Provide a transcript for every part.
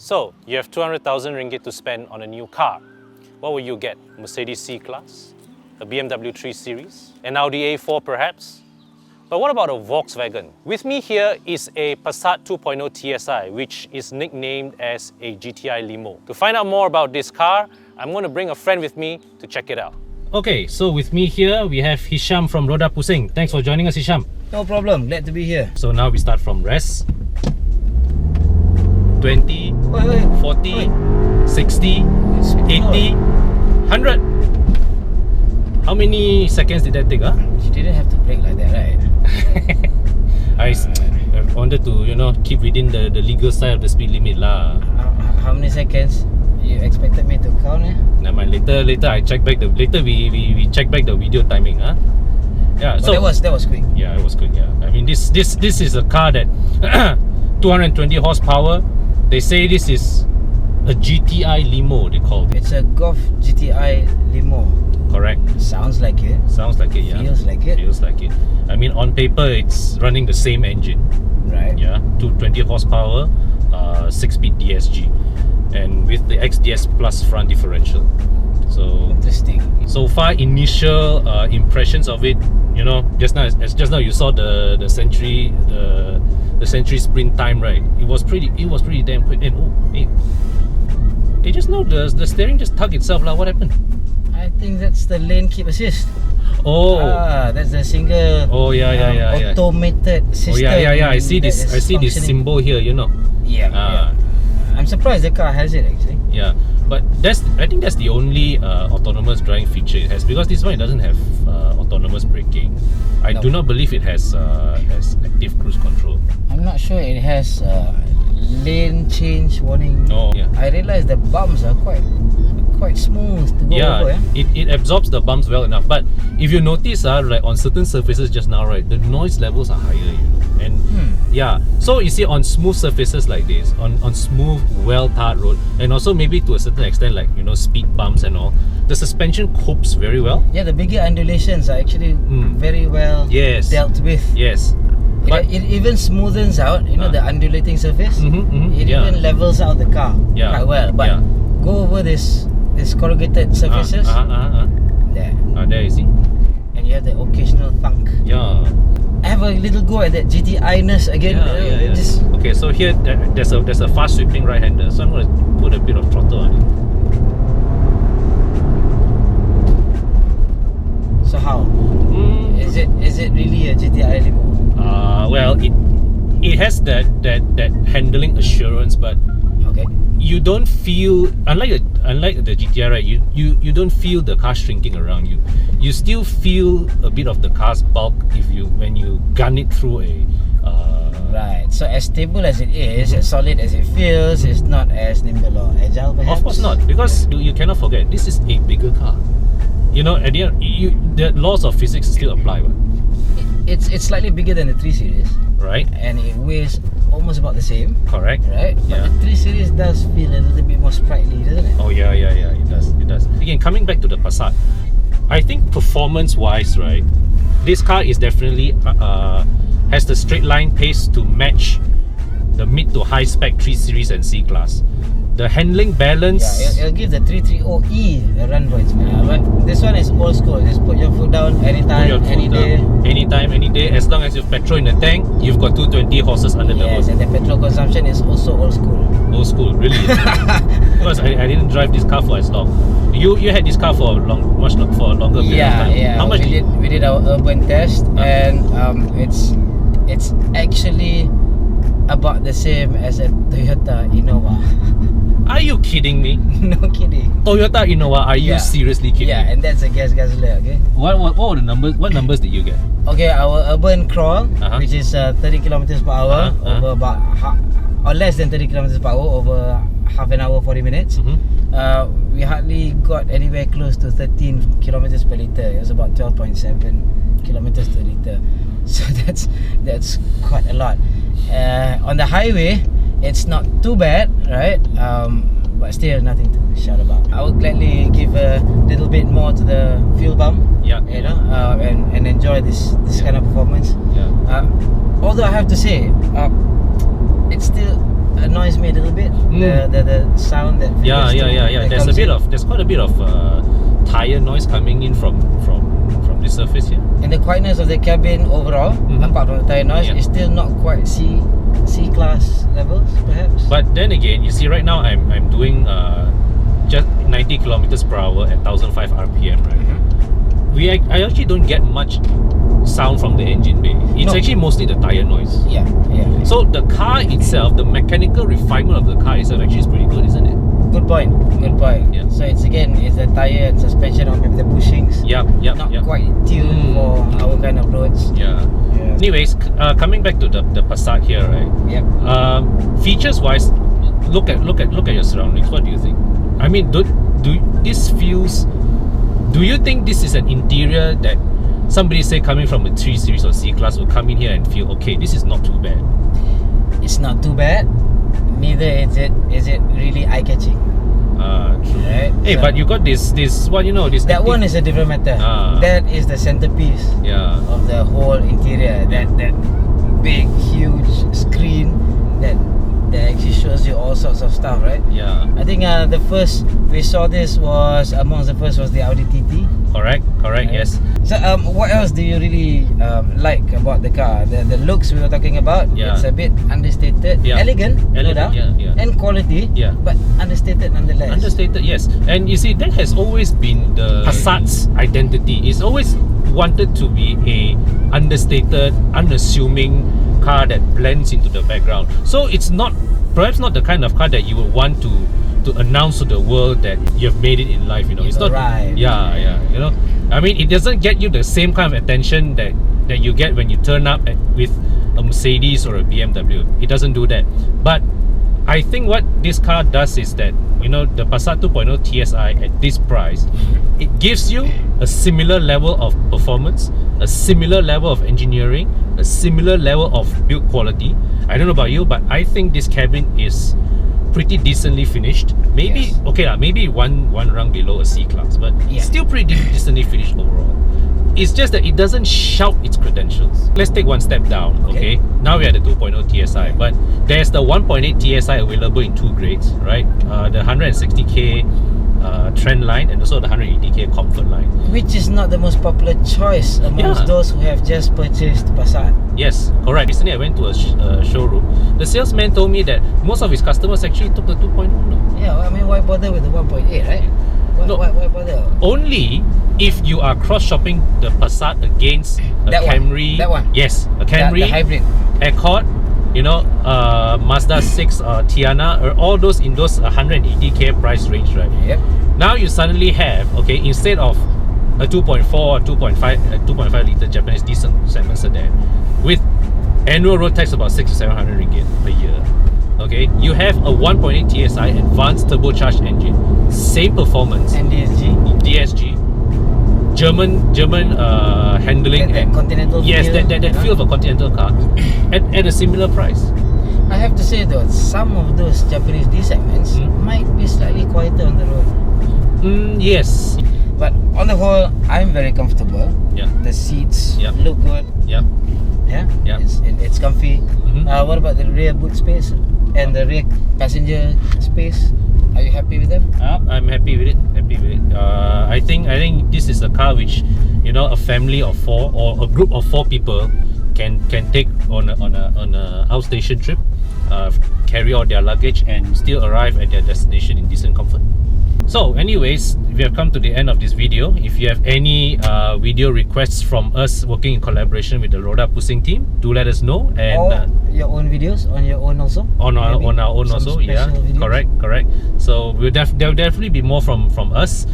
So, you have 200,000 ringgit to spend on a new car. What will you get? Mercedes C-Class? A BMW 3 Series? An Audi A4 perhaps? But what about a Volkswagen? With me here is a Passat 2.0 TSI, which is nicknamed as a GTI limo. To find out more about this car, I'm going to bring a friend with me to check it out. Okay, so with me here, we have Hisham from Roda Pusing. Thanks for joining us, Hisham. No problem, glad to be here. So now we start from rest. 20, 40, 60, 80, 100. How many seconds did that take? You didn't have to brake like that, right? I wanted to, keep within the legal side of the speed limit lah. How many seconds you expected me to count? Never mind. Later I check back we check back the video timing. Yeah. But So that was quick. Yeah, it was quick. Yeah. I mean, this is a car that 220 horsepower. They say this is a GTI limo. They call it. It's a Golf GTI limo. Correct. Sounds like it. Sounds like it. Yeah. Feels like it. Feels like it. I mean, on paper, it's running the same engine. Right. Yeah. 220 horsepower, 6-speed DSG, and with the XDS Plus front differential. So interesting. So far, initial impressions of it, just now you saw the Century the Century sprint time, right? It was pretty damn quick. And just now the steering just tugged itself lah. What happened? I think that's the lane keep assist. Oh, that's the single. Oh yeah. Automated system. Oh yeah. I see this symbol here. Yeah. I'm surprised the car has it actually. Yeah, but I think that's the only autonomous driving feature it has, because this one it doesn't have autonomous braking. I do not believe it has active cruise control. I'm not sure it has lane change warning. No, yeah. I realize the bumps are quite smooth to go over. It absorbs the bumps well enough. But if you notice, like on certain surfaces just now, right, the noise levels are higher. And yeah, so you see on smooth surfaces like this, on smooth, well-tarred road, and also maybe to a certain extent, like speed bumps and all, the suspension copes very well. Yeah, the bigger undulations are actually very well dealt with. Yes. But it even smoothens out, the undulating surface. It even levels out the car quite well. But go over this corrugated surfaces. There. There you see. And you have the occasional thunk. Yeah. I have a little go at that GTI-ness again. Okay, so here there's a fast sweeping right-hander, so I'm going to put a bit of throttle on it. So how? Is it really a GTI limo? Well, it has that handling assurance, but okay, you don't feel, unlike the GTI, right? You don't feel the car shrinking around you. You still feel a bit of the car's bulk when you gun it through a. Right. So as stable as it is, as solid as it feels, it's not as nimble or agile, perhaps. Of course not, because you cannot forget this is a bigger car. At the end, the laws of physics still apply. Right? It's slightly bigger than the 3 Series. Right. And it weighs almost about the same. Correct. Right? But the 3 Series does feel a little bit more sprightly, doesn't it? Oh yeah, it does. Again, coming back to the Passat, I think performance-wise, right, this car is definitely has the straight line pace to match the mid to high spec 3 Series and C-Class. The handling balance. Yeah, it'll give the 330E a run for its money. But this one is old school. Just put your foot down anytime, any day. Anytime, any day. As long as you've petrol in the tank, you've got 220 horses under the hood. Yes, and the petrol consumption is also old school. Old school, really? Because I didn't drive this car for as long. You had this car for a longer period of time. Yeah. How much we did our urban test, and it's actually about the same as a Toyota Innova. Are you kidding me? No kidding. Toyota Innova, are you seriously kidding me? Yeah, and that's a guzzler, okay? What were the numbers? What numbers did you get? Okay, our urban crawl, which is 30 kilometers per hour over about or less than 30 kilometers per hour over half an hour, 40 minutes. We hardly got anywhere close to 13 kilometers per liter. It was about 12.7 kilometers per liter. So that's quite a lot. On the highway, it's not too bad, right? But still nothing to shout about. I would gladly give a little bit more to the fuel pump, and enjoy this kind of performance. Although I have to say, it's still annoys me a little bit. The sound that There's quite a bit of tire noise coming in from the surface here. And the quietness of the cabin overall, apart from the tire noise, is still not quite C class levels, perhaps. But then again, you see, right now I'm doing just 90 kilometers per hour at 1005 RPM, right? I actually don't get much sound from the engine bay. It's actually mostly the tire noise. Yeah. So the car itself, the mechanical refinement of the car itself actually is pretty good, isn't it? Good point. Yeah. So it's the tire and suspension, or maybe the bushings. Not quite tuned for our kind of roads. Yeah. Anyways, coming back to the Passat here, right? Yep. Features wise, look at your surroundings. What do you think? I mean, do you think this is an interior that somebody, say, coming from a 3 Series or C Class will come in here and feel, okay, this is not too bad? It's not too bad. Neither is it really eye-catching. True. Right? Hey, so, but you got this what you know, this that one is a different matter. That is the centerpiece of the whole interior. That big, huge screen that actually shows you all sorts of stuff, right? Yeah. I think the first we saw this was amongst the first was the Audi TT. Correct, yes. So what else do you really like about the car? The looks we were talking about. It's a bit understated, elegant, no doubt, and quality, but understated nonetheless. Understated, yes. And you see, that has always been the Passat's identity. It's always wanted to be a understated, unassuming car that blends into the background. So it's perhaps not the kind of car that you would want to announce to the world that you've made it in life. You know, it's not. Yeah. You know, I mean, it doesn't get you the same kind of attention that you get when you turn up with a Mercedes or a BMW. It doesn't do that. But I think what this car does is that, you know, the Passat 2.0 TSI at this price, it gives you a similar level of performance, a similar level of engineering, a similar level of build quality. I don't know about you, but I think this cabin is pretty decently finished. Maybe maybe one rung below a C class, but still pretty decently finished overall. It's just that it doesn't shout its credentials. Let's take one step down. Okay, now we're at the 2.0 TSI, but there's the 1.8 TSI available in two grades, right? The 160k trend line and also the 180k comfort line, which is not the most popular choice amongst those who have just purchased Passat. Yes, correct. Recently I went to a showroom. The salesman told me that most of his customers actually took the 2.0 now. Yeah, I mean, why bother with the 1.8, right? Why bother? Only if you are cross-shopping the Passat against a Camry. That one? Yes, a Camry, the hybrid Accord, you know, Mazda 6 or Tiana, or all those in those 180k price range, right? Yep. Now you suddenly have, instead of a 2.4 or 2.5 liter Japanese decent segment sedan with annual road tax about 600 to 700 ringgit per year, you have a 1.8 TSI advanced turbocharged engine, same performance, and DSG, German handling, and continental yes, feel, that feel of a continental car at a similar price. I have to say though, some of those Japanese D segments might be slightly quieter on the road. Yes, but on the whole, I'm very comfortable. The seats look good. It's comfy. What about the rear boot space and the rear passenger space? Are you happy with them? I'm happy with it. I think this is a car which, you know, a family of 4 or a group of 4 people can take on a outstation trip, carry all their luggage and still arrive at their destination in decent comfort. So anyways, we have come to the end of this video. If you have any video requests from us working in collaboration with the Roda Pusing team, do let us know. And or your own videos on your own also? On our own also, videos. Correct. So there will definitely be more from us.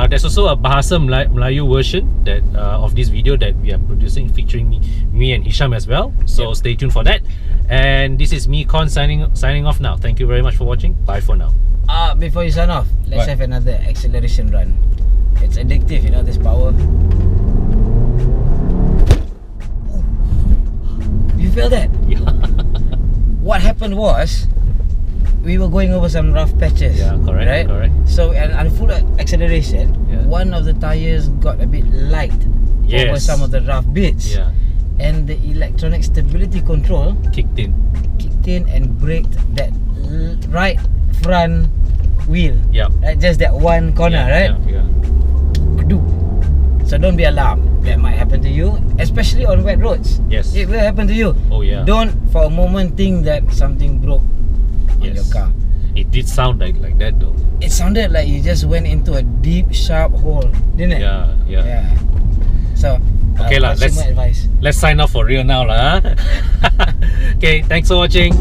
There's also a Bahasa Melayu version that of this video that we are producing, featuring me and Hisham as well. So stay tuned for that. And this is me, Con, signing off now. Thank you very much for watching. Bye for now. Before you sign off, let's have another acceleration run. It's addictive, you know, this power. You feel that? Yeah. What happened was, we were going over some rough patches. Yeah, correct. So, on full acceleration, one of the tires got a bit light over some of the rough bits. And the electronic stability control kicked in. in and braked that right front wheel. Yeah. Just that one corner, right? Yeah. Kaduk. So don't be alarmed. That might happen to you, especially on wet roads. Yes. It will happen to you. Oh yeah. Don't for a moment think that something broke on your car. It did sound like that though. It sounded like you just went into a deep, sharp hole, didn't it? Yeah. So, Okay lah, consumer advice. let's sign off for real now lah. Okay, thanks for watching.